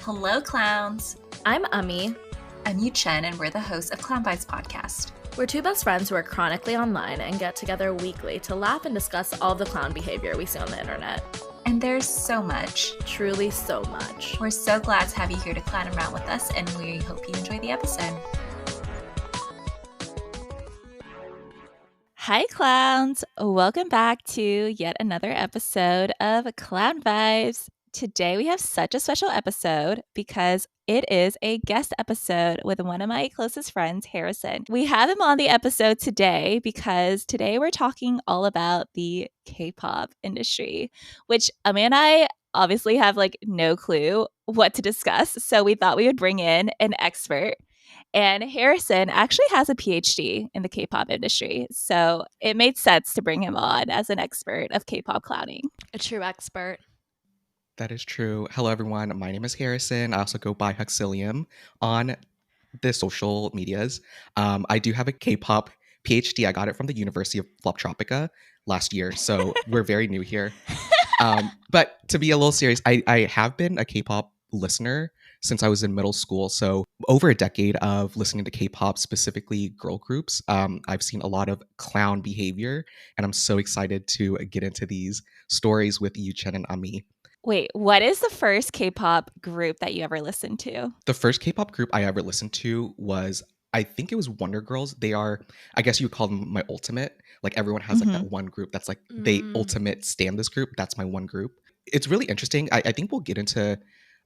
Hello, clowns. I'm Ami. I'm Chen, and we're the hosts of Clown Vibes Podcast. We're two best friends who are chronically online and get together weekly to laugh and discuss all the clown behavior we see on the internet. And there's so much. Truly so much. We're so glad to have you here to clown around with us, and we hope you enjoy the episode. Hi, clowns. Welcome back to yet another episode of Clown Vibes. Today we have such a special episode because it is a guest episode with one of my closest friends, Harrison. We have him on the episode today because today we're talking all about the K-pop industry, which Ami and I obviously have no clue what to discuss. So we thought we would bring in an expert. And Harrison actually has a PhD in the K-pop industry. So it made sense to bring him on as an expert of K-pop clowning. A true expert. That is true. Hello, everyone. My name is Harrison. I also go by Huxilium on the social medias. I do have a K-pop PhD. I got it from the University of Floptropica last year, so we're very new here. But to be a little serious, I have been a K-pop listener since I was in middle school. So over a decade of listening to K-pop, specifically girl groups. I've seen a lot of clown behavior, and I'm so excited to get into these stories with you, Chen and Ami. Wait, what is the first K-pop group that you ever listened to? The first K-pop group I ever listened to was, I think it was Wonder Girls. They are, I guess you would call them my ultimate. Like everyone has that one group that's they ultimate stan this group. That's my one group. It's really interesting. I think we'll get into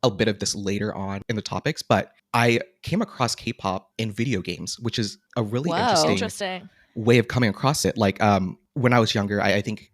a bit of this later on in the topics, but I came across K-pop in video games, which is a really interesting way of coming across it. When I was younger, I think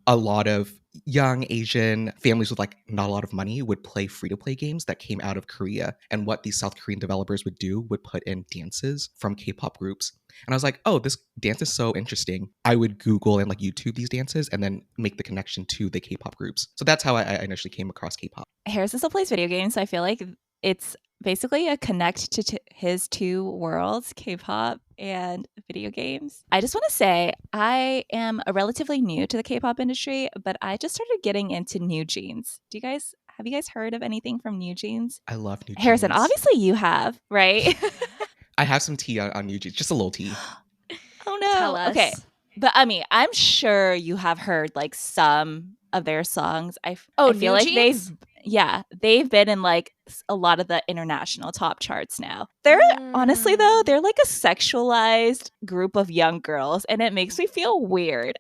a lot of young Asian families with not a lot of money would play free-to-play games that came out of Korea. And what these South Korean developers would do would put in dances from K-pop groups. And I was like, oh, this dance is so interesting. I would Google and YouTube these dances and then make the connection to the K-pop groups. So that's how I initially came across K-pop. Harrison still plays video games, so I feel like it's basically a connect to his two worlds, K-pop and video games. I just want to say I am relatively new to the K-pop industry, but I just started getting into New Jeans. Have you guys heard of anything from New Jeans? I love New Jeans. Harrison, obviously you have, right? I have some tea on New Jeans, just a little tea. Oh no. Tell us. Okay. But I mean, I'm sure you have heard some of their songs. I feel New like Jeans? they've been in a lot of the international top charts now. They're honestly though, they're a sexualized group of young girls, and it makes me feel weird.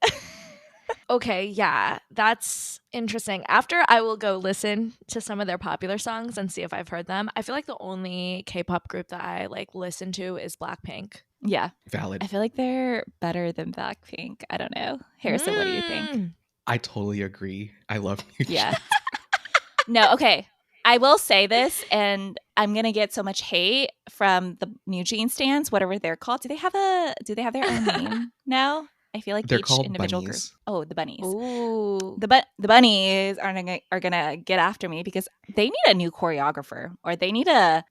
Okay, yeah, that's interesting. After I will go listen to some of their popular songs and see if I've heard them. I feel like the only K-pop group that I listen to is Blackpink. Yeah. Valid. I feel like they're better than Blackpink. I don't know. Harrison, what do you think? I totally agree. I love New Jeans. Yeah. No, okay. I will say this, and I'm gonna get so much hate from the New Jeans stands, whatever they're called. Do they have their own name now? I feel like They're each called individual bunnies. group. Oh, the bunnies. Ooh. The bunnies are gonna get after me because they need a new choreographer, or they need to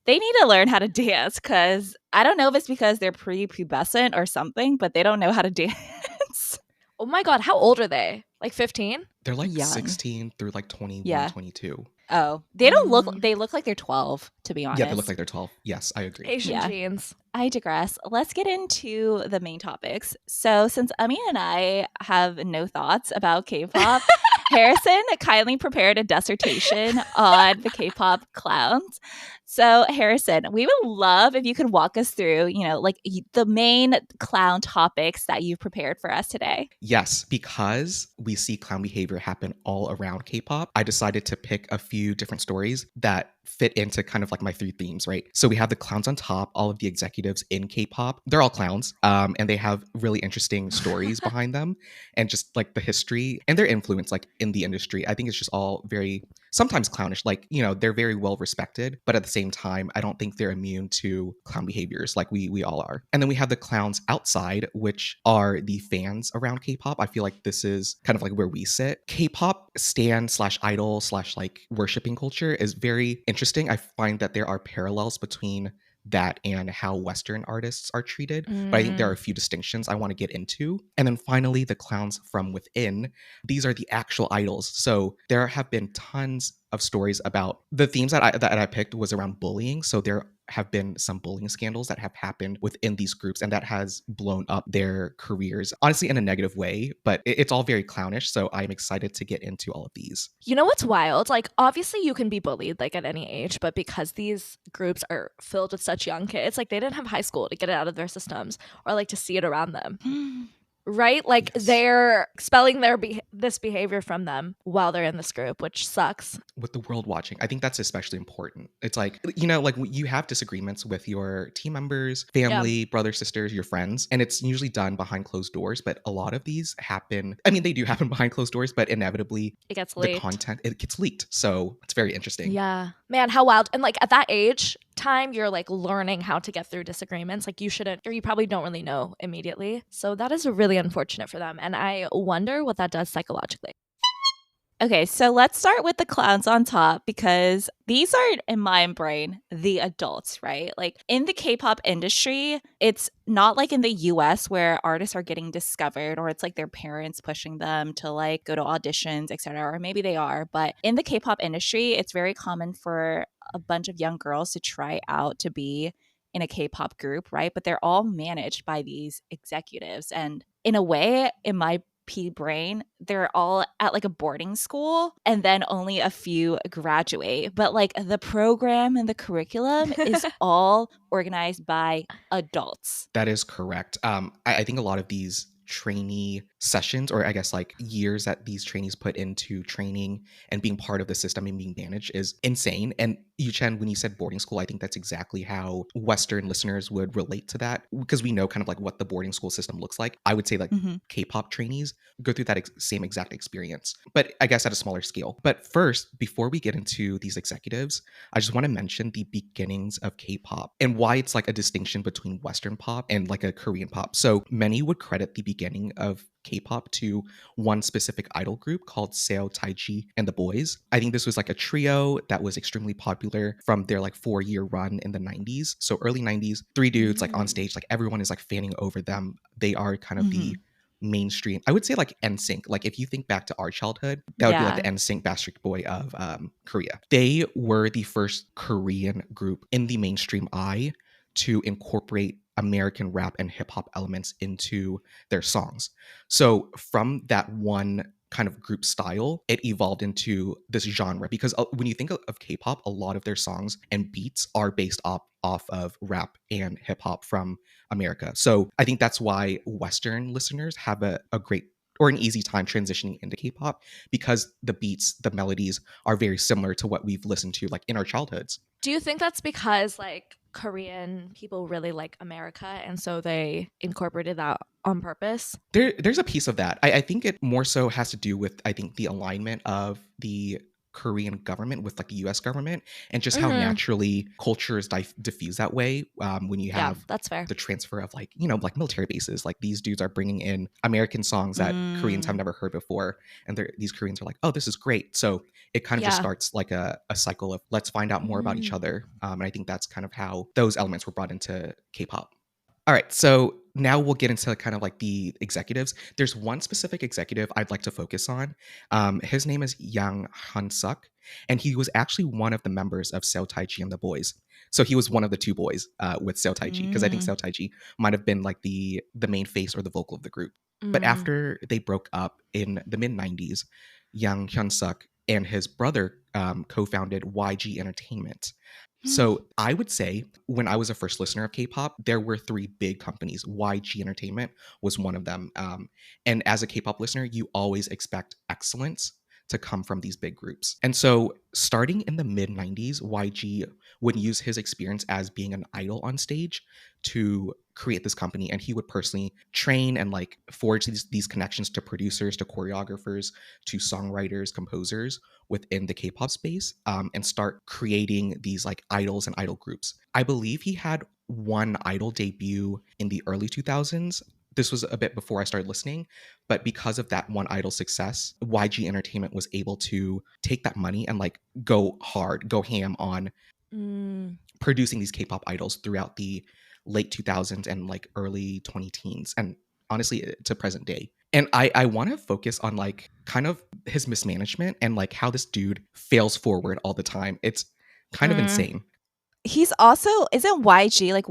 learn how to dance. Because I don't know if it's because they're prepubescent or something, but they don't know how to dance. Oh my god, how old are they? 15? They're Young. 16 through 21, Yeah. 22. Oh, they don't look. They look like they're 12. To be honest. Yeah, they look like they're 12. Yes, I agree. Asian Yeah. jeans. I digress. Let's get into the main topics. So, since Ami and I have no thoughts about K-pop, Harrison kindly prepared a dissertation on the K-pop clowns. So, Harrison, we would love if you could walk us through, the main clown topics that you've prepared for us today. Yes, because we see clown behavior happen all around K-pop, I decided to pick a few different stories that fit into kind of my three themes, right? So we have the clowns on top, all of the executives in K-pop. They're all clowns, and they have really interesting stories behind them, and just the history and their influence in the industry. I think it's just all very sometimes clownish. They're very well respected, but at the same time, I don't think they're immune to clown behaviors like we all are. And then we have the clowns outside, which are the fans around K-pop. I feel like this is kind of where we sit. K-pop stan / idol / worshiping culture is very interesting. I find that there are parallels between that and how Western artists are treated. But I think there are a few distinctions I want to get into. And then finally, the clowns from within. These are the actual idols. So there have been tons of stories about the themes that I picked was around bullying. So there have been some bullying scandals that have happened within these groups, and that has blown up their careers, honestly, in a negative way. But it's all very clownish. So I'm excited to get into all of these. You know what's wild? Like, obviously you can be bullied like at any age, but because these groups are filled with such young kids, like they didn't have high school to get it out of their systems or like to see it around them. Right? Like Yes. they're expelling this behavior from them while they're in this group, which sucks. With the world watching, I think that's especially important. It's like, you know, like you have disagreements with your team members, family, brothers, sisters, your friends, and it's usually done behind closed doors. But a lot of these happen, I mean, they do happen behind closed doors, but inevitably It gets the leaked. content, it gets leaked. So it's very interesting. Yeah. Man, how wild. And like at that age time, you're like learning how to get through disagreements. Like you shouldn't, or you probably don't really know immediately. So that is really unfortunate for them. And I wonder what that does psychologically. Okay, so let's start with the clowns on top because these are, in my brain, the adults, right? Like in the K-pop industry, it's not like in the US where artists are getting discovered or it's like their parents pushing them to like go to auditions, etc. Or maybe they are, but in the K-pop industry, it's very common for a bunch of young girls to try out to be in a K-pop group, right? But they're all managed by these executives. And in a way, in my brain, they're all at like a boarding school and then only a few graduate, but like the program and the curriculum is all organized by adults. That is correct. I think a lot of these trainee sessions, or I guess like years that these trainees put into training and being part of the system and being managed is insane. And Yuchen, when you said boarding school, I think that's exactly how Western listeners would relate to that because we know kind of like what the boarding school system looks like. I would say like K-pop trainees go through that same exact experience, but I guess at a smaller scale. But first, before we get into these executives, I just want to mention the beginnings of K-pop and why it's like a distinction between Western pop and like a Korean pop. So many would credit the beginning of K-pop to one specific idol group called Seo Taiji and the Boys. I think this was like a trio that was extremely popular from their like 4-year run in the 90s. So early 90s, 3 dudes like on stage, like everyone is like fanning over them. They are kind of the mainstream. I would say like NSYNC. Like if you think back to our childhood, that would be like the NSYNC Backstreet Boy of Korea. They were the first Korean group in the mainstream eye to incorporate American rap and hip hop elements into their songs. So from that one kind of group style, it evolved into this genre because when you think of K-pop, a lot of their songs and beats are based off of rap and hip hop from America. So I think that's why Western listeners have a great or an easy time transitioning into K-pop because the beats, the melodies are very similar to what we've listened to like in our childhoods. Do you think that's because like Korean people really like America and so they incorporated that on purpose? There's a piece of that. I think it more so has to do with, I think, the alignment of the Korean government with like the US government and just how naturally culture is diffused that way when you have that's fair. the transfer of like, you know, like military bases. Like these dudes are bringing in American songs that Koreans have never heard before. And these Koreans are like, oh, this is great. So it kind of just starts like a cycle of let's find out more about each other. And I think that's kind of how those elements were brought into K-pop. All right, so now we'll get into kind of like the executives. There's one specific executive I'd like to focus on. His name is Yang Han-suk, and he was actually one of the members of Seo Taiji and the Boys. So he was one of the two boys with Seo Taiji, because I think Seo Taiji might have been like the main face or the vocal of the group. But after they broke up in the mid-90s, Yang Han-suk and his brother co-founded YG Entertainment. So I would say when I was a first listener of K-pop, there were 3 big companies. YG Entertainment was one of them. And as a K-pop listener, you always expect excellence to come from these big groups. And so starting in the mid-90s, YG would use his experience as being an idol on stage to create this company. And he would personally train and like forge these connections to producers, to choreographers, to songwriters, composers within the K-pop space and start creating these like idols and idol groups. I believe he had one idol debut in the early 2000s. This was a bit before I started listening, but because of that one idol success, YG Entertainment was able to take that money and like go hard, go ham on producing these K-pop idols throughout the late 2000s and like early 20 teens, and honestly to present day. And I want to focus on like kind of his mismanagement and like how this dude fails forward all the time. It's kind of insane. He's also, isn't YG like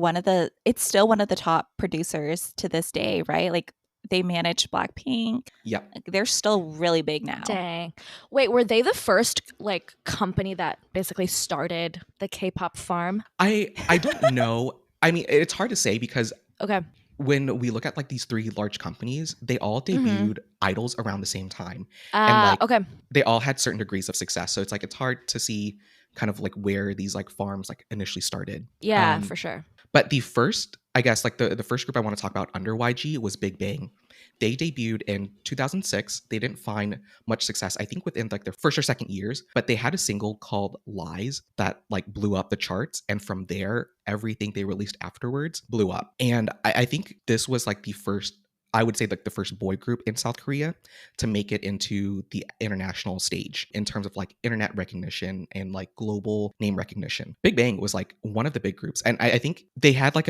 it's still one of the top producers to this day, right? Like they manage Blackpink. Yep. Like, they're still really big now. Dang. Wait, were they the first like company that basically started the K-pop farm? I don't know. I mean, it's hard to say because Okay. when we look at like these three large companies, they all debuted idols around the same time. And like Okay. they all had certain degrees of success. So it's like it's hard to see kind of like where these like farms like initially started. Yeah, for sure. But the first, I guess, like the first group I want to talk about under YG was Big Bang. They debuted in 2006. They didn't find much success, I think, within like their first or second years, but they had a single called Lies that like blew up the charts. And from there, everything they released afterwards blew up. And I think this was like the first, I would say like the first boy group in South Korea to make it into the international stage in terms of like internet recognition and like global name recognition. Big Bang was like one of the big groups. And I think they had like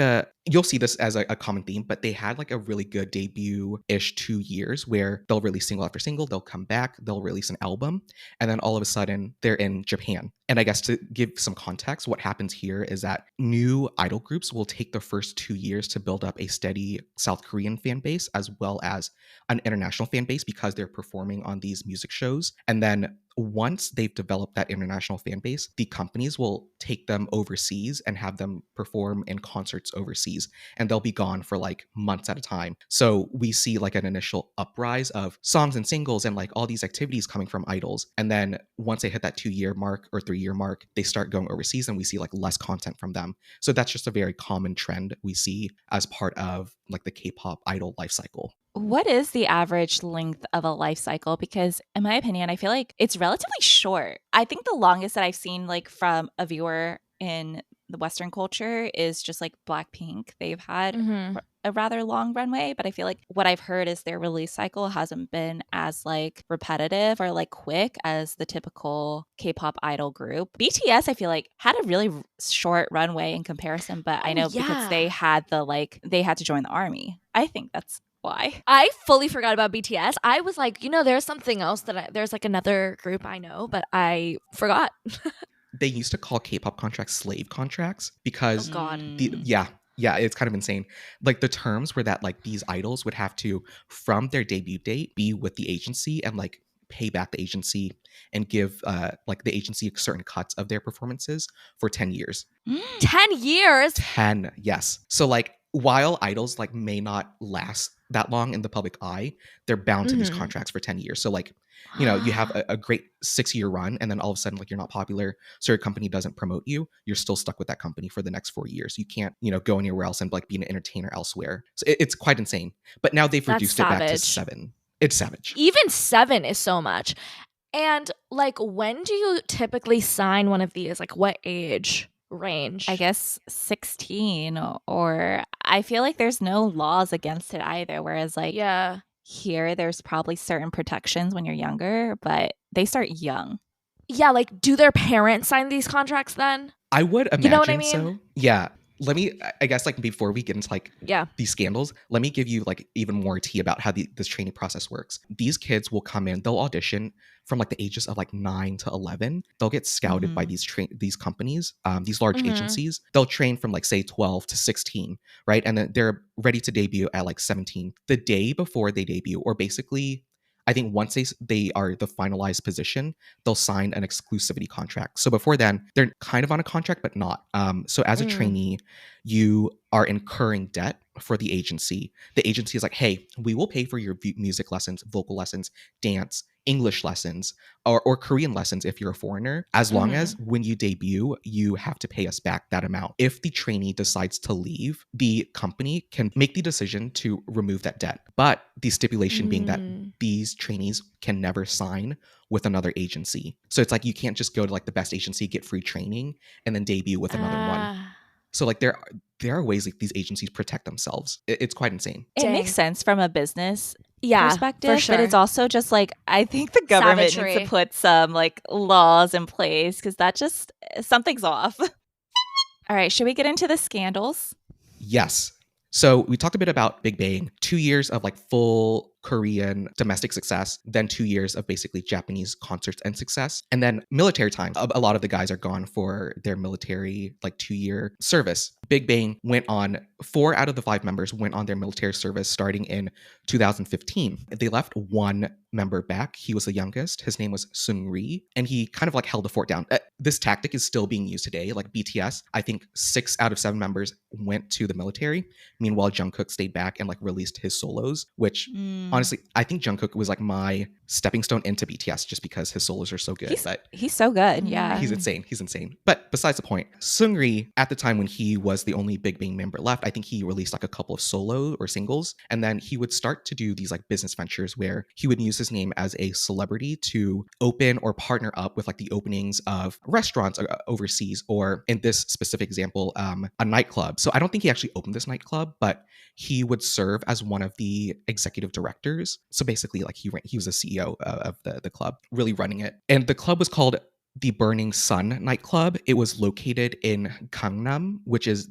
you'll see this as a common theme, but they had like a really good debut-ish 2 years where they'll release single after single, they'll come back, they'll release an album, and then all of a sudden they're in Japan. And I guess to give some context, what happens here is that new idol groups will take the first 2 years to build up a steady South Korean fan base as well as an international fan base because they're performing on these music shows. And then once they've developed that international fan base, the companies will take them overseas and have them perform in concerts overseas, and they'll be gone for like months at a time. So we see like an initial uprise of songs and singles and like all these activities coming from idols. And then once they hit that 2-year mark or 3-year mark, they start going overseas and we see like less content from them. So that's just a very common trend we see as part of like the K-pop idol life cycle. What is the average length of a life cycle? Because in my opinion, I feel like it's relatively short. I think the longest that I've seen like from a viewer in the Western culture is just like Blackpink. They've had a rather long runway, but I feel like what I've heard is their release cycle hasn't been as like repetitive or like quick as the typical K-pop idol group. BTS, I feel like, had a really short runway in comparison, but I know because they had to join the army. I think that's why. I fully forgot about BTS. I was like, there's something else there's like another group I know, but I forgot. They used to call K-pop contracts slave contracts because oh God. Yeah, it's kind of insane. Like the terms were that like these idols would have to, from their debut date, be with the agency and like pay back the agency and give like the agency certain cuts of their performances for 10 years. 10 years? 10, yes. So like while idols like may not last that long in the public eye, they're bound to these contracts for 10 years. So like, you have a great 6-year run and then all of a sudden like you're not popular, so your company doesn't promote you, you're still stuck with that company for the next 4 years. You can't, go anywhere else and like be an entertainer elsewhere. So it's quite insane. But now they've reduced it back to 7. It's savage. Even 7 is so much. And like, when do you typically sign one of these? Like, what age range? I guess 16, or I feel like there's no laws against it either. Whereas like here, there's probably certain protections when you're younger, but they start young. Yeah, like do their parents sign these contracts then? I would imagine you know what I mean? So. Yeah. Let me, I guess, like before we get into like these scandals, let me give you like even more tea about how this training process works. These kids will come in, they'll audition from like the ages of like 9 to 11. They'll get scouted by these companies, these large agencies. They'll train from like say 12 to 16, right? And then they're ready to debut at like 17. The day before they debut, or basically I think once they are the finalized position, they'll sign an exclusivity contract. So before then, they're kind of on a contract, but not. So as a trainee, you are incurring debt for the agency. The agency is like, hey, we will pay for your music lessons, vocal lessons, dance, English lessons, or Korean lessons if you're a foreigner, as long as when you debut, you have to pay us back that amount. If the trainee decides to leave, the company can make the decision to remove that debt. But the stipulation being that these trainees can never sign with another agency. So it's like you can't just go to like the best agency, get free training, and then debut with another one. So like there are ways like these agencies protect themselves. It's quite insane. It makes sense from a business perspective, for sure. But it's also just like I think the government needs to put some like laws in place because that just something's off. All right, should we get into the scandals? Yes. So we talked a bit about Big Bang, 2 years of like full Korean domestic success, then 2 years of basically Japanese concerts and success, and then military time. A lot of the guys are gone for their military like 2-year service. Big Bang went on, 4 out of the 5 members went on their military service starting in 2015. They left one member back. He was the youngest. His name was Seung-ri, and he kind of like held the fort down. This tactic is still being used today. Like BTS, I think 6 out of 7 members went to the military. Meanwhile, Jungkook stayed back and like released his solos, which honestly, I think Jungkook was like my stepping stone into BTS just because his solos are so good. He's so good. Yeah. He's insane. He's insane. But besides the point, Seung-ri, at the time when he was the only Big Bang member left, I think he released like a couple of solo or singles. And then he would start to do these like business ventures where he would use his name as a celebrity to open or partner up with like the openings of restaurants overseas, or in this specific example, a nightclub. So I don't think he actually opened this nightclub, but he would serve as one of the executive directors. So basically, like he was a CEO of the club, really running it. And the club was called the Burning Sun nightclub. It was located in Gangnam, which is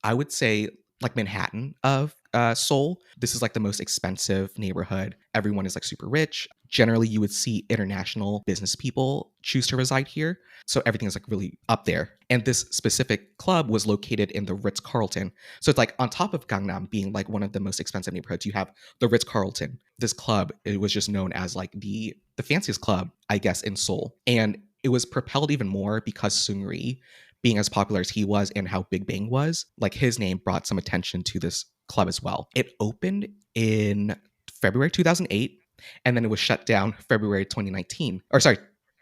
I would say, like Manhattan of Seoul. This is like the most expensive neighborhood. Everyone is like super rich. Generally, you would see international business people choose to reside here. So everything is like really up there. And this specific club was located in the Ritz-Carlton. So it's like on top of Gangnam being like one of the most expensive neighborhoods, you have the Ritz-Carlton. This club, it was just known as like the fanciest club, I guess, in Seoul. And it was propelled even more because Seung-ri, being as popular as he was and how Big Bang was, like his name brought some attention to this club as well. It opened in February 2008, and then it was shut down February 2019. Or sorry,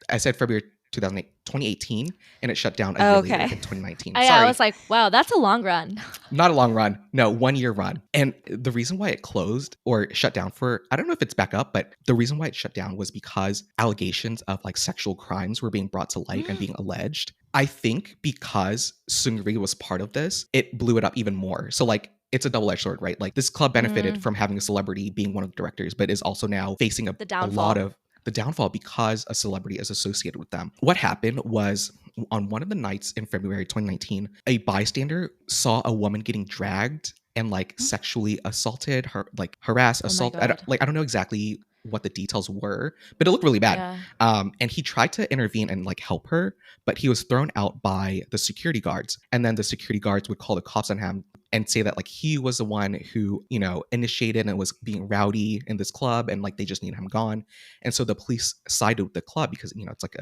I said February 2018, and it shut down a year later in 2019. I was like, wow, that's a long run. Not a long run. No, 1 year run. And the reason why it closed or shut down for, I don't know if it's back up, but the reason why it shut down was because allegations of like sexual crimes were being brought to light and being alleged. I think because Seung-ri was part of this, it blew it up even more. So like, it's a double-edged sword, right? Like this club benefited from having a celebrity being one of the directors, but is also now facing a lot of the downfall because a celebrity is associated with them. What happened was on one of the nights in February 2019, a bystander saw a woman getting dragged and like sexually assaulted, harassed, assaulted. I don't know exactly what the details were, but it looked really bad. Yeah. And he tried to intervene and like help her, but he was thrown out by the security guards. And then the security guards would call the cops on him and say that like he was the one who, you know, initiated and was being rowdy in this club, and like they just needed him gone. And so the police sided with the club because, you know, it's like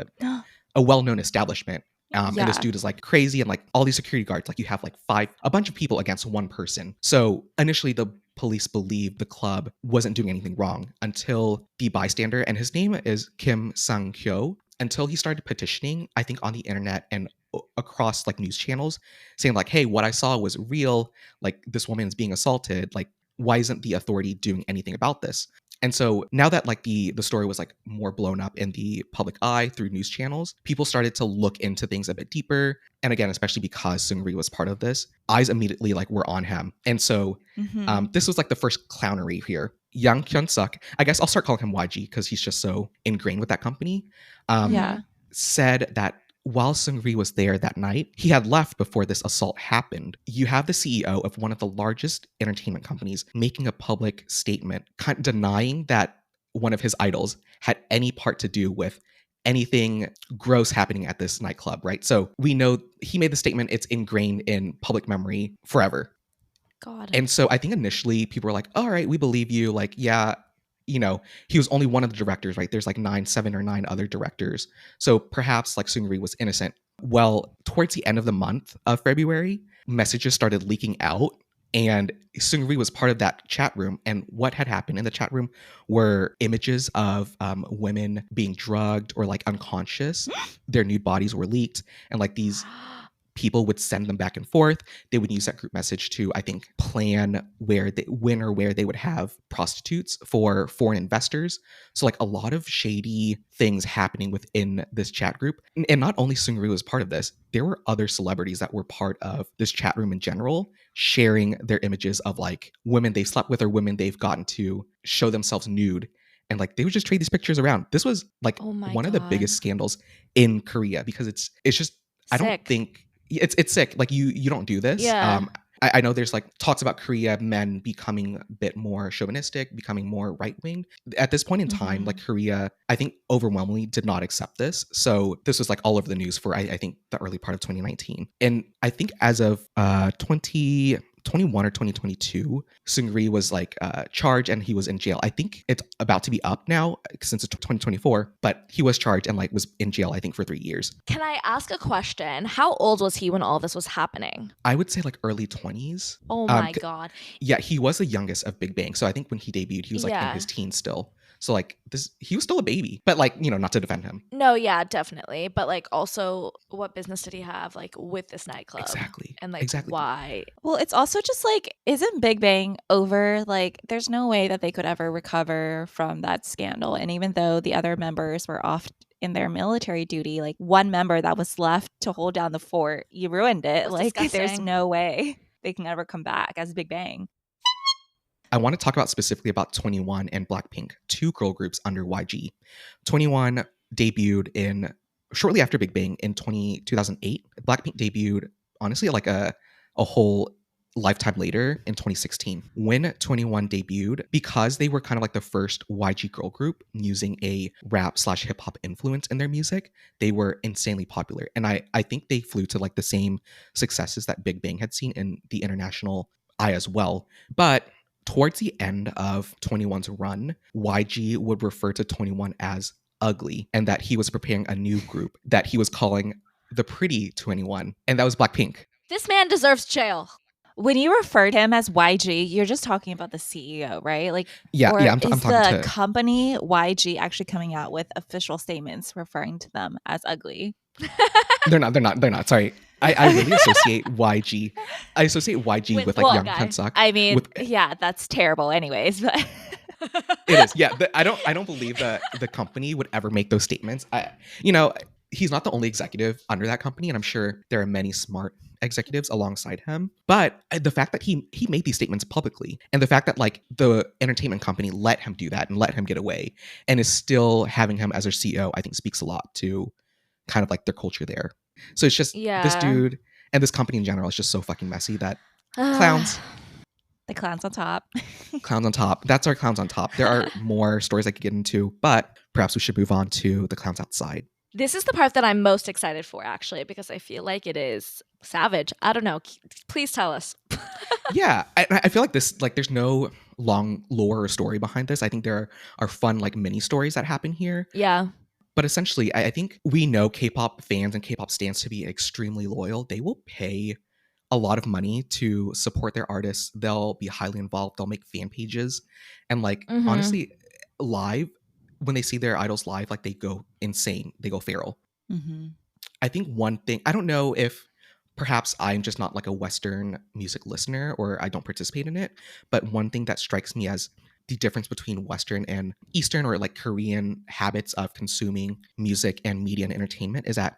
a well-known establishment. And this dude is like crazy, and like all these security guards, like you have like a bunch of people against one person. So initially the police believed the club wasn't doing anything wrong until the bystander, and his name is Kim Sang-hyo, until he started petitioning, I think on the internet and across like news channels, saying like, hey, what I saw was real. Like this woman is being assaulted. Like, why isn't the authority doing anything about this? And so now that like the story was like more blown up in the public eye through news channels, people started to look into things a bit deeper. And again, especially because Seung-ri was part of this, eyes immediately like were on him. And so this was like the first clownery here. Yang Hyun-suk, I guess I'll start calling him YG because he's just so ingrained with that company, said that while Seung-ri was there that night, he had left before this assault happened. You have the CEO of one of the largest entertainment companies making a public statement denying that one of his idols had any part to do with anything gross happening at this nightclub, right? So we know he made the statement, it's ingrained in public memory forever. God. And so I think initially people were like, all right, we believe you. Like, yeah, you know, he was only one of the directors, right? There's like 7 or 9 other directors. So perhaps like Seung-ri was innocent. Well, towards the end of the month of February, messages started leaking out, and Seung-ri was part of that chat room. And what had happened in the chat room were images of women being drugged or like unconscious. Their nude bodies were leaked, and like these people would send them back and forth. They would use that group message to, I think, plan when or where they would have prostitutes for foreign investors. So like a lot of shady things happening within this chat group. And not only Seung-ri was part of this, there were other celebrities that were part of this chat room in general, sharing their images of like women they've slept with or women they've gotten to show themselves nude. And like they would just trade these pictures around. This was like one of the biggest scandals in Korea because it's just, I don't think It's sick. Like you don't do this. Yeah. I know there's like talks about Korea men becoming a bit more chauvinistic, becoming more right wing. At this point in time, like Korea, I think overwhelmingly did not accept this. So this was like all over the news for I think the early part of 2019. And I think as of 2021 or 2022, Seungri was like charged and he was in jail. I think it's about to be up now since it's 2024, but he was charged and like was in jail, I think, for 3 years. Can I ask a question? How old was he when all this was happening? I would say like early 20s. Oh my God. Yeah, he was the youngest of Big Bang. So I think when he debuted, he was like in his teens still. So like he was still a baby, but like, not to defend him. No, yeah, definitely. But like also what business did he have like with this nightclub? Exactly. And like why? Well, it's also just like, isn't Big Bang over? Like there's no way that they could ever recover from that scandal. And even though the other members were off in their military duty, like one member that was left to hold down the fort, you ruined it. Like disgusting. There's no way they can ever come back as Big Bang. I want to talk about specifically about 21 and Blackpink, two girl groups under YG. 21 debuted in shortly after Big Bang in 2008. Blackpink debuted honestly like a whole lifetime later in 2016. When 21 debuted, because they were kind of like the first YG girl group using a rap/hip hop influence in their music, they were insanely popular. And I think they flew to like the same successes that Big Bang had seen in the international eye as well. But towards the end of 21's run, YG would refer to 21 as ugly, and that he was preparing a new group that he was calling the Pretty 21, and that was Blackpink. This man deserves jail. When you referred him as YG, you're just talking about the CEO, right? Like, yeah, I'm is talking the to company YG actually coming out with official statements referring to them as ugly? They're not. Sorry. I really associate YG. I associate YG with like Young Hyunsuk. I mean, yeah, that's terrible anyways, but it is. Yeah, I don't believe that the company would ever make those statements. He's not the only executive under that company, and I'm sure there are many smart executives alongside him. But the fact that he made these statements publicly, and the fact that like the entertainment company let him do that and let him get away, and is still having him as their CEO, I think speaks a lot to kind of like their culture there. So it's just this dude and this company in general is just so fucking messy that clowns. The clowns on top. Clowns on top. That's our clowns on top. There are more stories I could get into, but perhaps we should move on to the clowns outside. This is the part that I'm most excited for, actually, because I feel like it is savage. I don't know. Please tell us. Yeah, I feel like this, like there's no long lore or story behind this. I think there are fun like mini stories that happen here. Yeah. But essentially, I think we know K-pop fans and K-pop stans to be extremely loyal. They will pay a lot of money to support their artists. They'll be highly involved. They'll make fan pages. And like, honestly, live, when they see their idols live, like they go insane. They go feral. I think one thing, I don't know if perhaps I'm just not like a Western music listener or I don't participate in it, but one thing that strikes me as the difference between Western and Eastern or like Korean habits of consuming music and media and entertainment is that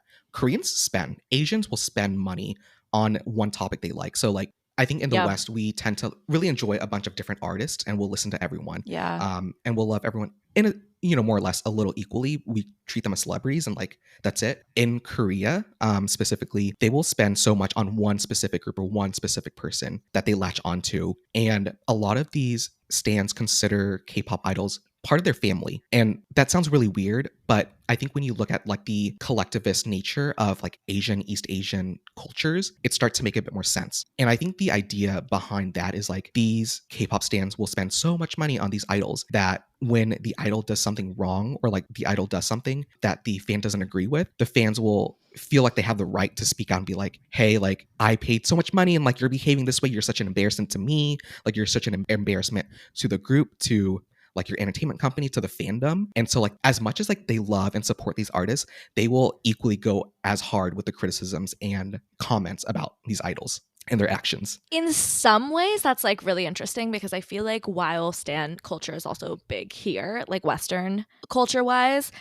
Asians will spend money on one topic they like. So like, I think in the West, we tend to really enjoy a bunch of different artists and we'll listen to everyone. Yeah. And we'll love everyone in a, more or less a little equally. We treat them as celebrities and like, that's it. In Korea, specifically, they will spend so much on one specific group or one specific person that they latch onto. And a lot of these stans consider K-pop idols part of their family. And that sounds really weird, but I think when you look at like the collectivist nature of like East Asian cultures, it starts to make a bit more sense. And I think the idea behind that is like these K-pop stans will spend so much money on these idols that when the idol does something wrong or like the idol does something that the fan doesn't agree with, the fans will feel like they have the right to speak out and be like, hey, like I paid so much money and like you're behaving this way. You're such an embarrassment to me. Like you're such an embarrassment to the group, to like your entertainment company, to the fandom. And so like as much as like they love and support these artists, they will equally go as hard with the criticisms and comments about these idols and their actions. In some ways, that's like really interesting because I feel like while stan culture is also big here, like Western culture wise,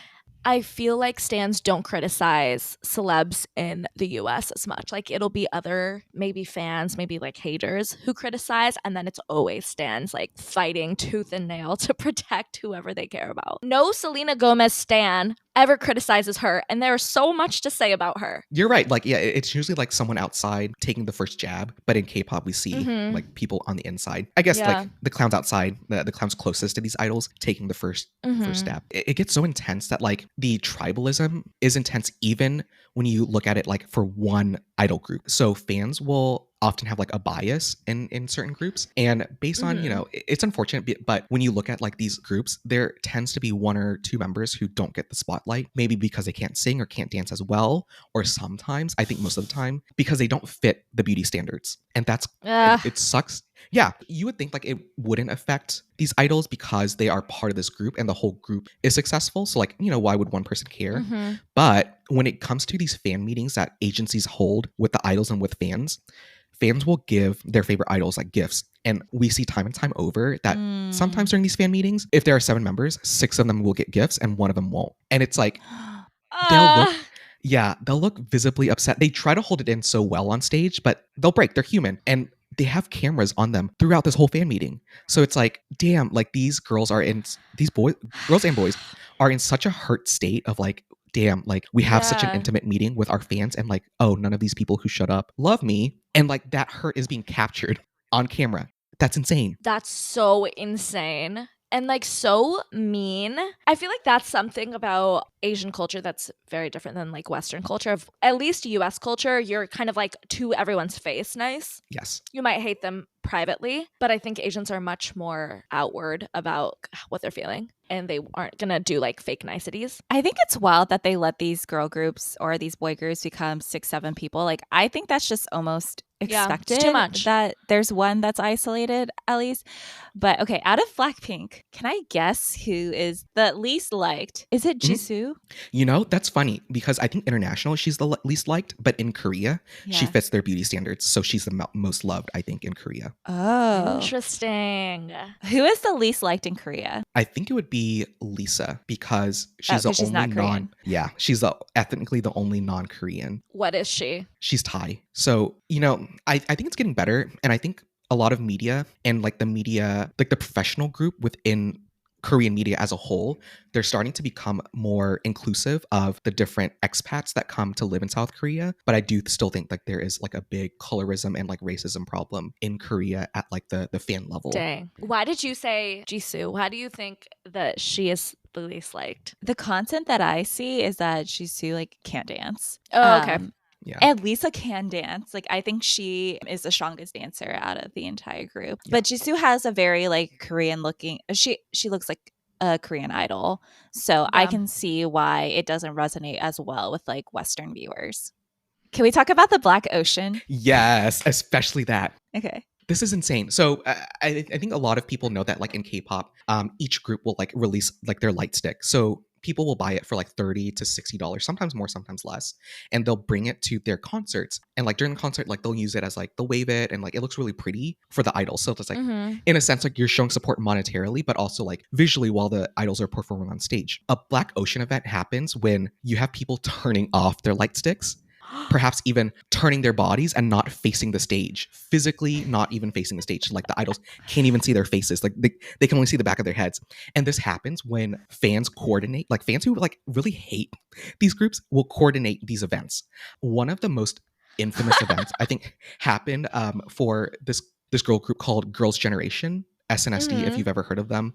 I feel like stans don't criticize celebs in the US as much. Like it'll be other maybe fans, maybe like haters who criticize, and then it's always stans like fighting tooth and nail to protect whoever they care about. No Selena Gomez stan ever criticizes her, and there's so much to say about her. You're right. Like, yeah, it's usually like someone outside taking the first jab, but in K-pop we see like people on the inside. I guess like the clowns outside, the clowns closest to these idols taking the first step. It gets so intense that like the tribalism is intense even when you look at it like for one idol group. So fans will often have like a bias in certain groups, and based on it's unfortunate, but when you look at like these groups, there tends to be one or two members who don't get the spotlight, maybe because they can't sing or can't dance as well, or sometimes, I think most of the time, because they don't fit the beauty standards, and that's it sucks. Yeah, you would think like it wouldn't affect these idols because they are part of this group and the whole group is successful. So like, why would one person care? But when it comes to these fan meetings that agencies hold with the idols and with fans will give their favorite idols like gifts. And we see time and time over that sometimes during these fan meetings, if there are 7 members, 6 of them will get gifts and 1 of them won't. And it's like, they'll look visibly upset. They try to hold it in so well on stage, but they'll break. They're human. And they have cameras on them throughout this whole fan meeting. So it's like, damn, like these girls and boys are in such a hurt state of like, damn, like we have such an intimate meeting with our fans and like, oh, none of these people who shut up love me. And like that hurt is being captured on camera. That's insane. That's so insane. And like so mean. I feel like that's something about Asian culture that's very different than like Western culture. Of at least US culture, you're kind of like to everyone's face nice. Yes. You might hate them privately, but I think Asians are much more outward about what they're feeling, and they aren't gonna do like fake niceties. I think it's wild that they let these girl groups or these boy groups become 6-7 people. Like I think that's just almost expected. It's too much. That there's one that's isolated at least. But okay, out of Blackpink, can I guess who is the least liked? Is it Jisoo? That's funny because I think international she's the least liked, but in Korea she fits their beauty standards, so she's the most loved, I think, in Korea. Oh, interesting. Who is the least liked in Korea? I think it would be Lisa because she's she's not Korean. She's ethnically the only non-Korean. What is she? She's Thai. So, I think it's getting better. And I think a lot of media and like the media, like the professional group within Korean media as a whole, they're starting to become more inclusive of the different expats that come to live in South Korea. But I do still think like there is like a big colorism and like racism problem in Korea at like the fan level. Dang. Why did you say Jisoo? Why do you think that she is the least liked? The content that I see is that Jisoo like can't dance. Oh, okay. Yeah. And Lisa can dance. Like I think she is the strongest dancer out of the entire group. Yeah. But Jisoo has a very like Korean looking. She looks like a Korean idol, so I can see why it doesn't resonate as well with like Western viewers. Can we talk about the Black Ocean? Yes, especially that. Okay. This is insane. So I think a lot of people know that like in K-pop, each group will like release like their light stick. So people will buy it for like $30 to $60, sometimes more, sometimes less. And they'll bring it to their concerts. And like during the concert, like they'll use it as like they'll wave it and like it looks really pretty for the idols. So it's like in a sense, like you're showing support monetarily, but also like visually while the idols are performing on stage. A Black Ocean event happens when you have people turning off their light sticks, perhaps even turning their bodies and not facing the stage, physically not even facing the stage. Like the idols can't even see their faces. Like they can only see the back of their heads. And this happens when fans coordinate, like fans who like really hate these groups will coordinate these events. One of the most infamous events I think happened for this girl group called Girls' Generation, SNSD, if you've ever heard of them.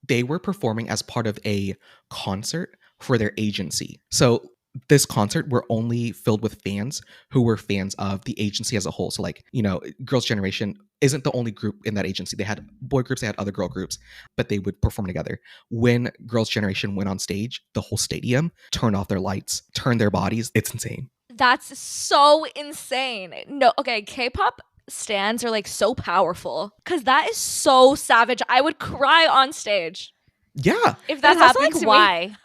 They were performing as part of a concert for their agency. So this concert were only filled with fans who were fans of the agency as a whole. So like, Girls' Generation isn't the only group in that agency. They had boy groups, they had other girl groups, but they would perform together. When Girls' Generation went on stage, the whole stadium turned off their lights, turned their bodies. It's insane. That's so insane. No, okay, K-pop stands are like so powerful because that is so savage. I would cry on stage. Yeah. If that happens to why? me.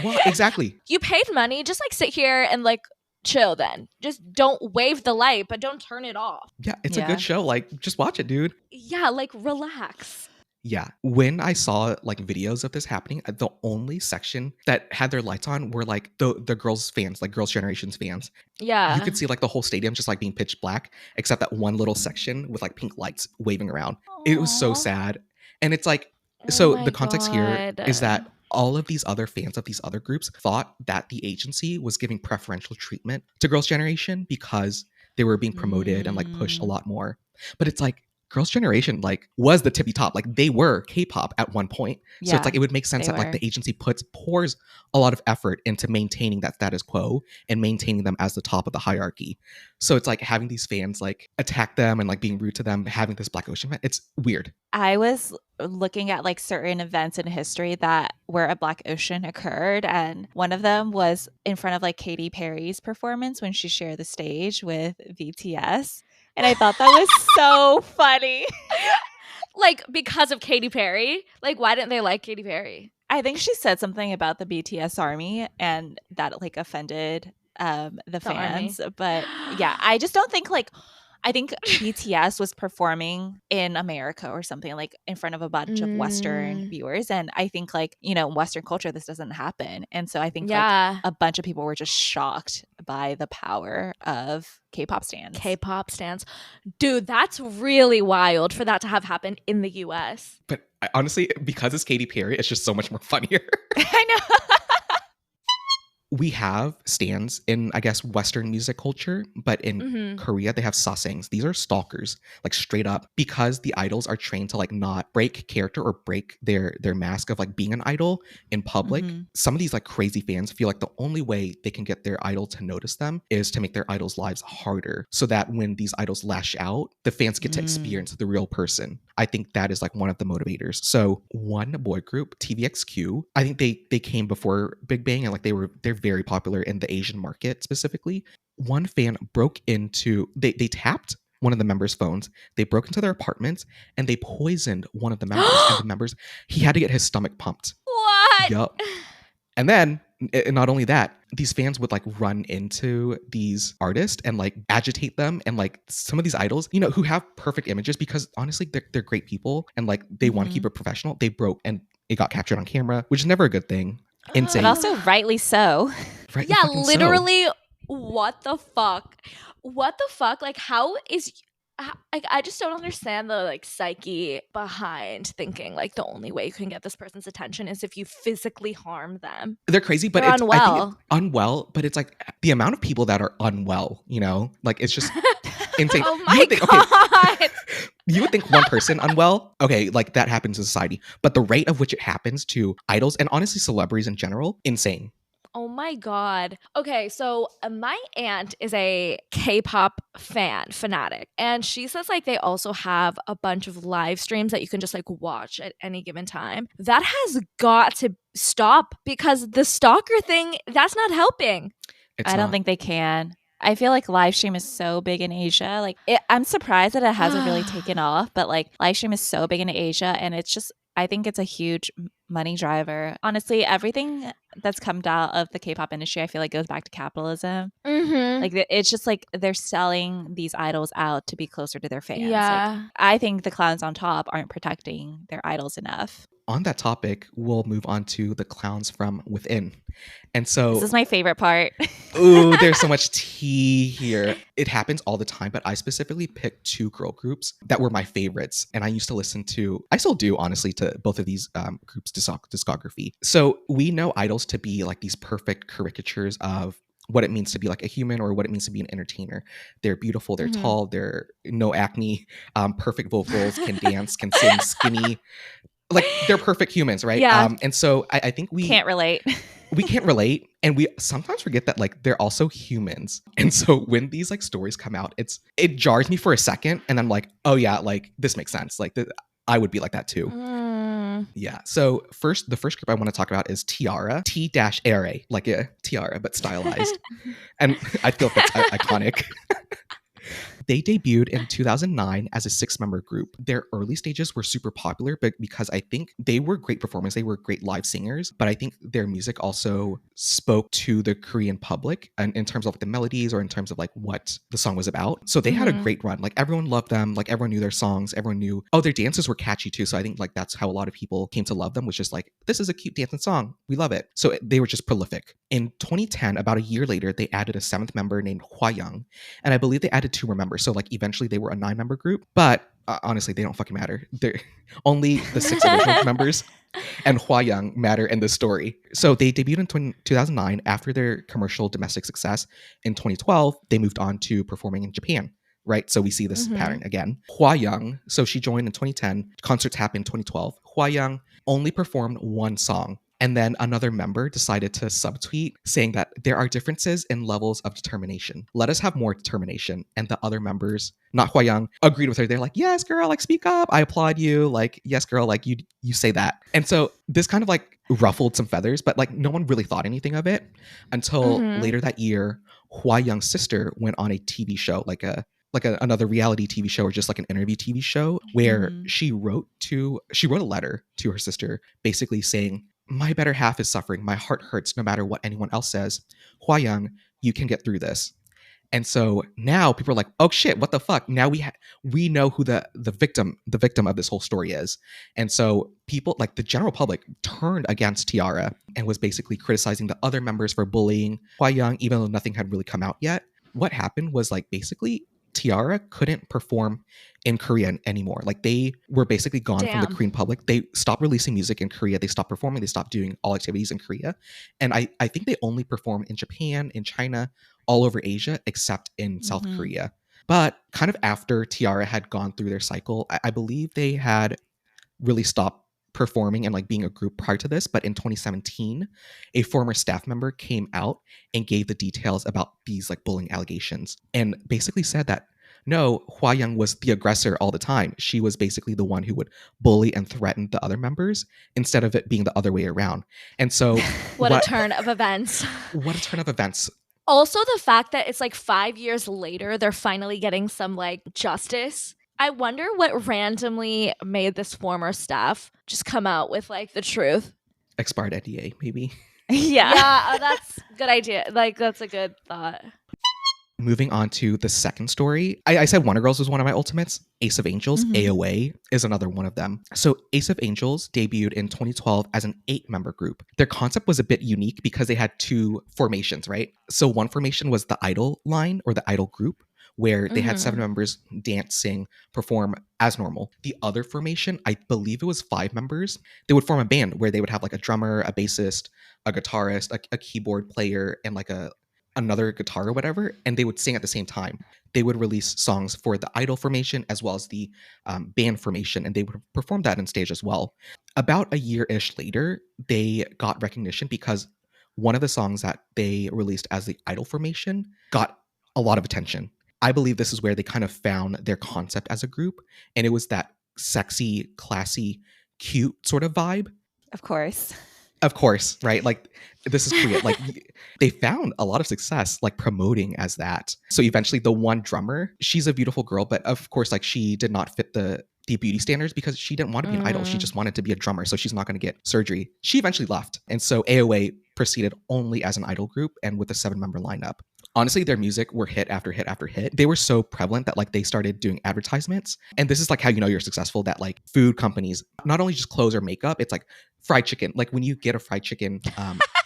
Well, exactly. You paid money, just like sit here and like chill then. Just don't wave the light, but don't turn it off. Yeah, it's a good show. Like, just watch it, dude. Yeah, like relax. Yeah. When I saw like videos of this happening, the only section that had their lights on were like the girls' fans, like Girls' Generation's fans. Yeah. You could see like the whole stadium just like being pitch black, except that one little section with like pink lights waving around. Aww. It was so sad. And it's like, so the context here is that all of these other fans of these other groups thought that the agency was giving preferential treatment to Girls' Generation because they were being promoted and like pushed a lot more. But it's like Girls' Generation like was the tippy top. Like they were K-pop at one point. So it's like it would make sense that like the agency pours a lot of effort into maintaining that status quo and maintaining them as the top of the hierarchy. So it's like having these fans like attack them and like being rude to them, having this Black Ocean event. It's weird. I was looking at like certain events in history that where a Black Ocean occurred, and one of them was in front of like Katy Perry's performance when she shared the stage with BTS. And I thought that was so funny. Like, because of Katy Perry? Like, why didn't they like Katy Perry? I think she said something about the BTS army and that like offended the fans. Army. But yeah, I just don't think like, I think BTS was performing in America or something, like in front of a bunch of Western viewers. And I think like, you know, in Western culture, this doesn't happen. And so I think like a bunch of people were just shocked by the power of K-pop stans. K-pop stans. Dude, that's really wild for that to have happened in the US. But honestly, because it's Katy Perry, it's just so much more funnier. I know. We have stans in, I guess, Western music culture, but in Korea, they have sasaengs. These are stalkers, like straight up, because the idols are trained to like not break character or break their mask of like being an idol in public. Some of these like crazy fans feel like the only way they can get their idol to notice them is to make their idol's lives harder, so that when these idols lash out, the fans get to experience the real person. I think that is like one of the motivators. So one boy group, TVXQ, I think they came before Big Bang, and like they're very popular in the Asian market specifically. One fan broke into, they tapped one of the members' phones, they broke into their apartments, and they poisoned one of the members. And the members, he had to get his stomach pumped. What? Yup. And then, not only that, these fans would like run into these artists and like agitate them, and like some of these idols, you know, who have perfect images because honestly they're great people and like they want to keep it professional. They broke and it got captured on camera, which is never a good thing. Insane. But also rightly so. Rightly Yeah, fucking literally. So. What the fuck? What the fuck? Like, how is... Like, I just don't understand the like psyche behind thinking like the only way you can get this person's attention is if you physically harm them. They're crazy, but They're it's unwell. I think it's unwell, but it's like the amount of people that are unwell, you know, like it's just insane. Oh my God. Okay, you would think one person unwell, okay, like that happens in society, but the rate of which it happens to idols and honestly celebrities in general, insane. Oh my God. Okay, so my aunt is a K-pop fanatic, and she says like they also have a bunch of live streams that you can just like watch at any given time. That has got to stop because the stalker thing, that's not helping. I don't think they can. I feel like live stream is so big in Asia. Like I'm surprised that it hasn't really taken off, but like live stream is so big in Asia, and it's just, I think it's a huge money driver. Honestly, everything that's come out of the K-pop industry, I feel like goes back to capitalism. Like it's just like they're selling these idols out to be closer to their fans. Yeah. Like, I think the clowns on top aren't protecting their idols enough. On that topic, we'll move on to the clowns from within. And so this is my favorite part. Ooh, there's so much tea here. It happens all the time, but I specifically picked two girl groups that were my favorites. And I used to listen to, I still do, honestly, to both of these groups' discography. So we know idols to be like these perfect caricatures of what it means to be like a human or what it means to be an entertainer. They're beautiful, they're tall, they're no acne, perfect vocals, can dance, can sing, skinny. Like they're perfect humans, right? Yeah. And so I think we can't relate. We can't relate, and we sometimes forget that like they're also humans. And so when these like stories come out, it jars me for a second, and I'm like, oh yeah, like this makes sense. Like I would be like that too. Yeah. So the first group I want to talk about is Tiara, T-Ara, like a tiara but stylized, and I feel that's iconic. They debuted in 2009 as a 6-member group. Their early stages were super popular, but because I think they were great performers, they were great live singers, but I think their music also spoke to the Korean public and in terms of like the melodies or in terms of like what the song was about. So they had a great run. Like everyone loved them. Like everyone knew their songs. Everyone knew, oh, their dances were catchy too. So I think like that's how a lot of people came to love them, was just like, this is a cute dancing song. We love it. So they were just prolific. In 2010, about a year later, they added a 7th member named Hwa Young. And I believe they added 2 more members. So like eventually they were a 9-member group. But honestly, they don't fucking matter. They're only the 6 original members and Hua Young matter in this story. So they debuted in 2009 after their commercial domestic success. In 2012, they moved on to performing in Japan, right? So we see this pattern again. Hua Young, so she joined in 2010. Concerts happened in 2012. Hua Young only performed one song. And then another member decided to subtweet saying that there are differences in levels of determination. Let us have more determination. And the other members, not Hua Young, agreed with her. They're like, yes, girl, like speak up. I applaud you. Like, yes, girl, like you say that. And so this kind of like ruffled some feathers, but like no one really thought anything of it until later that year. Hua Young's sister went on a TV show, another reality TV show or just like an interview TV show where she wrote a letter to her sister basically saying, my better half is suffering. My heart hurts no matter what anyone else says. Hua Young, you can get through this. And so now people are like, oh shit, what the fuck? Now we know who the victim of this whole story is. And so people, like the general public, turned against Tiara and was basically criticizing the other members for bullying Hua Young, even though nothing had really come out yet. What happened was like basically Tiara couldn't perform in Korea anymore. Like they were basically gone from the Korean public. They stopped releasing music in Korea. They stopped performing. They stopped doing all activities in Korea. And I think they only perform in Japan, in China, all over Asia, except in South Korea. But kind of after Tiara had gone through their cycle, I believe they had really stopped performing and like being a group prior to this. But in 2017, a former staff member came out and gave the details about these like bullying allegations and basically said that no, Hua Young was the aggressor all the time. She was basically the one who would bully and threaten the other members instead of it being the other way around. And so what a turn of events. What a turn of events. Also, the fact that it's like 5 years later, they're finally getting some like justice. I wonder what randomly made this former staff just come out with like the truth. Expired NDA, maybe. Yeah, that's a good idea. Like, that's a good thought. Moving on to the second story. I said Wonder Girls was one of my ultimates. Ace of Angels, AOA, is another one of them. So Ace of Angels debuted in 2012 as an 8-member group. Their concept was a bit unique because they had 2 formations, right? So one formation was the idol line or the idol group, where they had 7 members dance, sing, perform as normal. The other formation, I believe it was 5 members. They would form a band where they would have like a drummer, a bassist, a guitarist, a keyboard player, and like another guitar or whatever, and they would sing at the same time. They would release songs for the idol formation as well as the band formation, and they would perform that on stage as well. About a year-ish later, they got recognition because one of the songs that they released as the idol formation got a lot of attention. I believe this is where they kind of found their concept as a group, and it was that sexy, classy, cute sort of vibe. Of course, right? Like, this is Korea. Like, they found a lot of success, like, promoting as that. So eventually, the one drummer, she's a beautiful girl, but of course, like, she did not fit the beauty standards because she didn't want to be an idol. She just wanted to be a drummer, so she's not going to get surgery. She eventually left. And so AOA proceeded only as an idol group and with a 7-member lineup. Honestly, their music were hit after hit after hit. They were so prevalent that like they started doing advertisements. And this is like how you know you're successful, that like food companies, not only just clothes or makeup, it's like fried chicken. Like when you get a fried chicken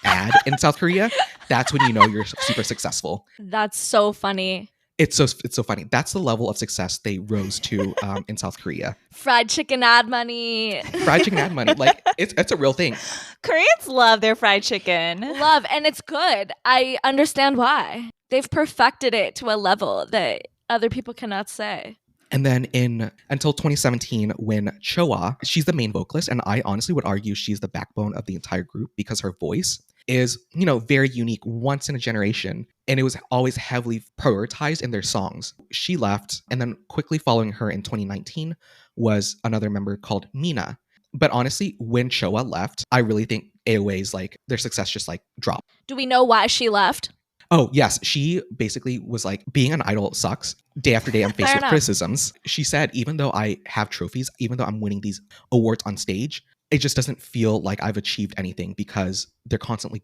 ad in South Korea, that's when you know you're super successful. That's so funny. It's so funny. That's the level of success they rose to in South Korea. Fried chicken ad money. Fried chicken ad money. Like it's a real thing. Koreans love their fried chicken. Love, and it's good. I understand why. They've perfected it to a level that other people cannot say. And then until 2017, when Choa, she's the main vocalist, and I honestly would argue she's the backbone of the entire group because her voice is, you know, very unique, once in a generation, and it was always heavily prioritized in their songs. She left, and then quickly following her in 2019 was another member called Mina. But honestly, when Choa left, I really think AOA's like their success just like dropped. Do we know why she left? Oh, yes. She basically was like, being an idol sucks. Day after day, I'm faced with criticisms. She said, even though I have trophies, even though I'm winning these awards on stage, it just doesn't feel like I've achieved anything because they're constantly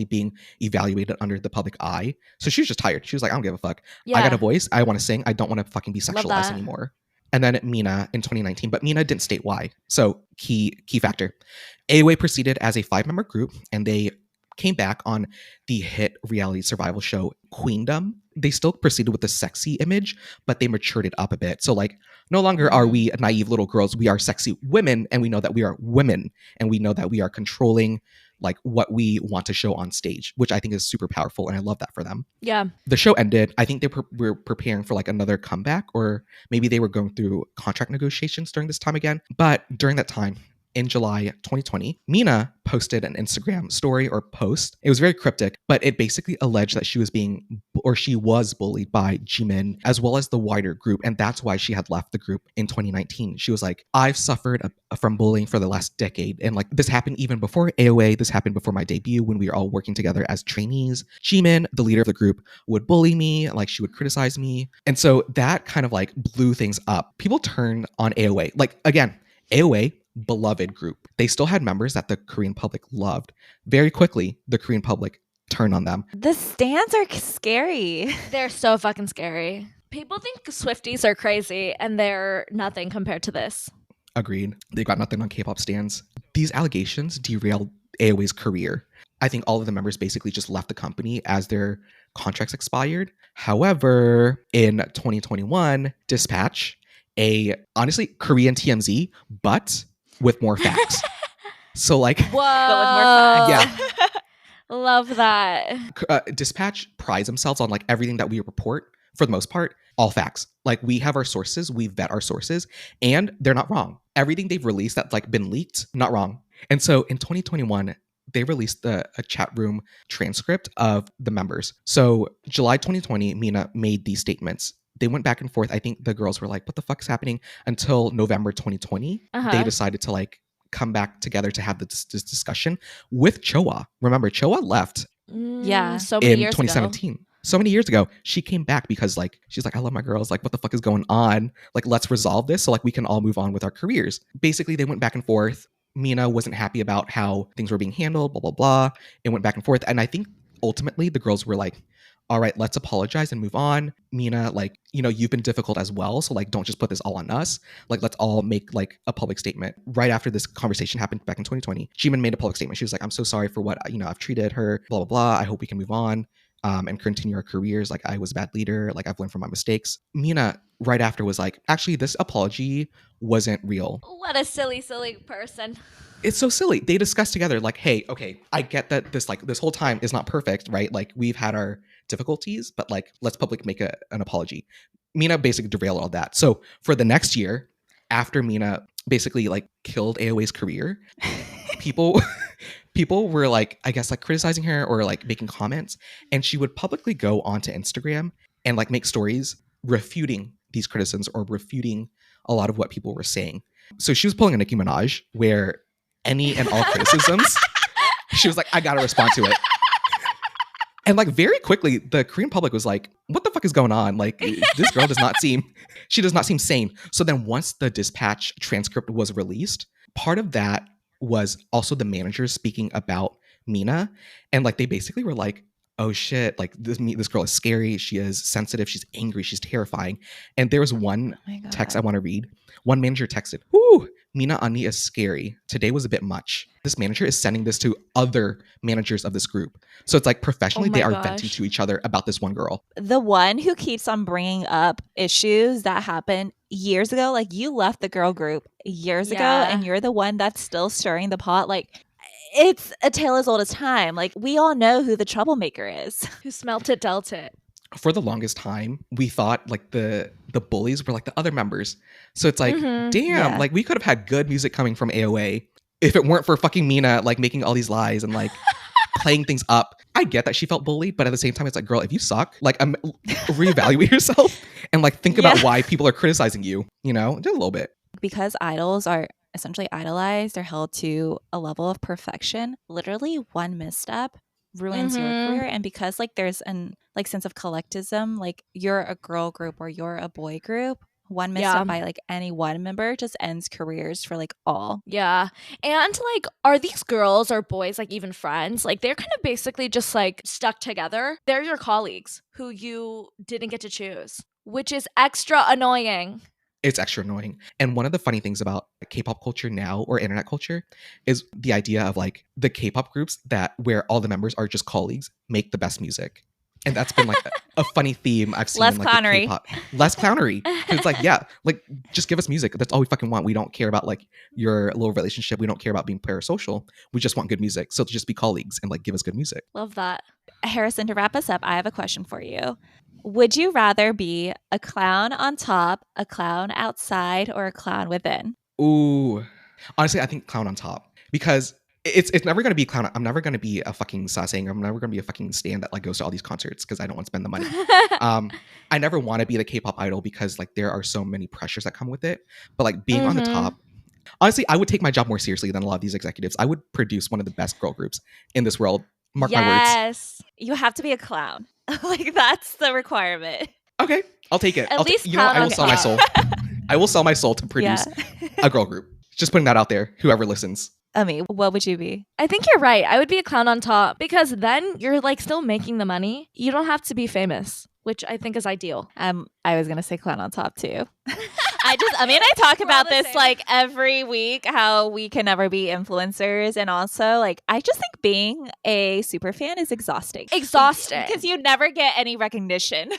being evaluated under the public eye. So she was just tired. She was like, I don't give a fuck. Yeah. I got a voice. I want to sing. I don't want to fucking be sexualized anymore. And then Mina in 2019, but Mina didn't state why. So key factor. AOA proceeded as a 5-member group, and they came back on the hit reality survival show Queendom. They still proceeded with the sexy image, but they matured it up a bit. So like, no longer are we naive little girls. We are sexy women, and we know that we are women, and we know that we are controlling like what we want to show on stage, which I think is super powerful, and I love that for them. Yeah. The show ended. I think they were preparing for like another comeback, or maybe they were going through contract negotiations during this time again. But during that time, in July 2020, Mina posted an Instagram story or post. It was very cryptic, but it basically alleged that she was bullied by Jimin as well as the wider group. And that's why she had left the group in 2019. She was like, I've suffered from bullying for the last decade. And like, this happened even before AOA. This happened before my debut when we were all working together as trainees. Jimin, the leader of the group, would bully me. Like, she would criticize me. And so that kind of like blew things up. People turned on AOA. Like, again, AOA, beloved group. They still had members that the Korean public loved. Very quickly, the Korean public turned on them. The stands are scary. They're so fucking scary. People think Swifties are crazy, and they're nothing compared to this. Agreed. They got nothing on K-pop stands. These allegations derailed AOA's career. I think all of the members basically just left the company as their contracts expired. However, in 2021, Dispatch, a honestly Korean TMZ, but with more facts. So like, Whoa. But with more facts. Yeah. Love that. Dispatch prides themselves on like everything that we report, for the most part, all facts. Like, we have our sources, we vet our sources, and they're not wrong. Everything they've released that's like been leaked, not wrong. And so in 2021, they released a chat room transcript of the members. So July 2020, Mina made these statements. They went back and forth. I think the girls were like, what the fuck is happening? Until November 2020, they decided to like come back together to have this discussion with Choa. Remember, Choa left So many in years 2017. Ago. So many years ago. She came back because like, she's like, I love my girls. Like, what the fuck is going on? Like, let's resolve this so like we can all move on with our careers. Basically, they went back and forth. Mina wasn't happy about how things were being handled, blah, blah, blah. It went back and forth. And I think ultimately the girls were like, all right, let's apologize and move on. Mina, like, you know, you've been difficult as well. So like, don't just put this all on us. Like, let's all make like a public statement. Right after this conversation happened back in 2020, Jimin made a public statement. She was like, I'm so sorry for what, you know, I've treated her, blah, blah, blah. I hope we can move on and continue our careers. Like, I was a bad leader. Like, I've learned from my mistakes. Mina right after was like, actually, this apology wasn't real. What a silly, silly person. It's so silly. They discussed together like, hey, okay, I get that this whole time is not perfect, right? Like, we've had our difficulties, but like, let's publicly make an apology. Mina basically derailed all that. So for the next year, after Mina basically like killed AOA's career, people were like, I guess like criticizing her or like making comments, and she would publicly go onto Instagram and like make stories refuting these criticisms or refuting a lot of what people were saying. So she was pulling a Nicki Minaj, where any and all criticisms, she was like, I gotta respond to it. And like, very quickly, the Korean public was like, what the fuck is going on? Like, this girl does not seem sane. So then once the Dispatch transcript was released, part of that was also the managers speaking about Mina. And like, they basically were like, oh shit, like this girl is scary. She is sensitive. She's angry. She's terrifying. And there was one text I want to read. One manager texted, "Whoo, Mina Ani is scary. Today was a bit much." This manager is sending this to other managers of this group. So it's like, professionally, they are venting to each other about this one girl. The one who keeps on bringing up issues that happened years ago, like, you left the girl group years ago, and you're the one that's still stirring the pot. Like, it's a tale as old as time. Like, we all know who the troublemaker is. Who smelt it, dealt it. For the longest time, we thought like the bullies were like the other members. So it's like, damn, like, we could have had good music coming from AOA if it weren't for fucking Mina like making all these lies and like playing things up. I get that she felt bullied, but at the same time, it's like, girl, if you suck, like, reevaluate yourself and like think about why people are criticizing you, you know, just a little bit. Because idols are essentially idolized, they're held to a level of perfection. Literally one misstep ruins your career. And because like there's an like sense of collectivism, like, you're a girl group or you're a boy group, one misstep by like any one member just ends careers for like all. Yeah. And like, are these girls or boys like even friends? Like, they're kind of basically just like stuck together. They're your colleagues who you didn't get to choose, which is extra annoying. It's extra annoying. And one of the funny things about K-pop culture now, or internet culture, is the idea of like the K-pop groups that where all the members are just colleagues make the best music. And that's been like a funny theme I've seen Less in like clownery. the K-pop. Less clownery. 'Cause it's like, yeah, like just give us music. That's all we fucking want. We don't care about like your little relationship. We don't care about being parasocial. We just want good music. So to just be colleagues and like give us good music. Love that. Harrison, to wrap us up, I have a question for you. Would you rather be a clown on top, a clown outside, or a clown within? Ooh. Honestly, I think clown on top. Because it's never gonna be clown. I'm never gonna be a fucking sasaeng. I'm never gonna be a fucking stan that like goes to all these concerts because I don't want to spend the money. I never want to be the K-pop idol because like there are so many pressures that come with it. But like being on the top, honestly, I would take my job more seriously than a lot of these executives. I would produce one of the best girl groups in this world. Mark my words. Yes. You have to be a clown. Like that's the requirement. Okay, I'll take it. At least you know what? I will clown sell on my soul. I will sell my soul to produce Yeah. a girl group. Just putting that out there. Whoever listens. Ami, what would you be? I think you're right. I would be a clown on top because then you're like still making the money. You don't have to be famous, which I think is ideal. I was gonna say clown on top too. I talk We're all about the this same. like every week, how we can never be influencers, and also like I just think being a super fan is exhausting. Exhausting. Because you never get any recognition.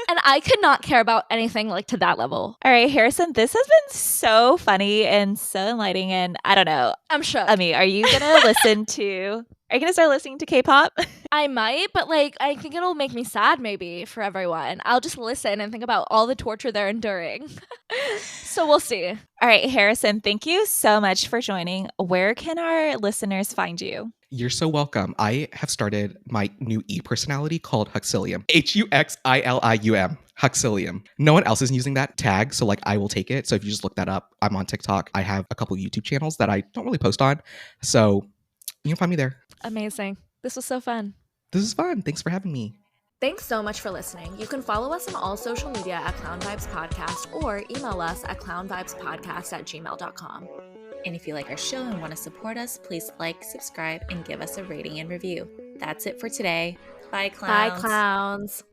And I could not care about anything like to that level. All right, Harrison, this has been so funny and so enlightening, and I don't know. I'm sure. Ami, are you gonna Are you gonna start listening to K-pop? I might, but like I think it'll make me sad maybe for everyone. I'll just listen and think about all the torture they're enduring. So we'll see. All right, Harrison, thank you so much for joining. Where can our listeners find you? You're so welcome. I have started my new e-personality called Huxilium. Huxilium. Huxilium. No one else is using that tag, so like I will take it. So if you just look that up, I'm on TikTok. I have a couple YouTube channels that I don't really post on. So you can find me there. Amazing. This was so fun. This is fun. Thanks for having me. Thanks so much for listening. You can follow us on all social media at Clown Vibes Podcast or email us at clownvibespodcast@gmail.com. And if you like our show and want to support us, please like, subscribe, and give us a rating and review. That's it for today. Bye, clowns. Bye, clowns.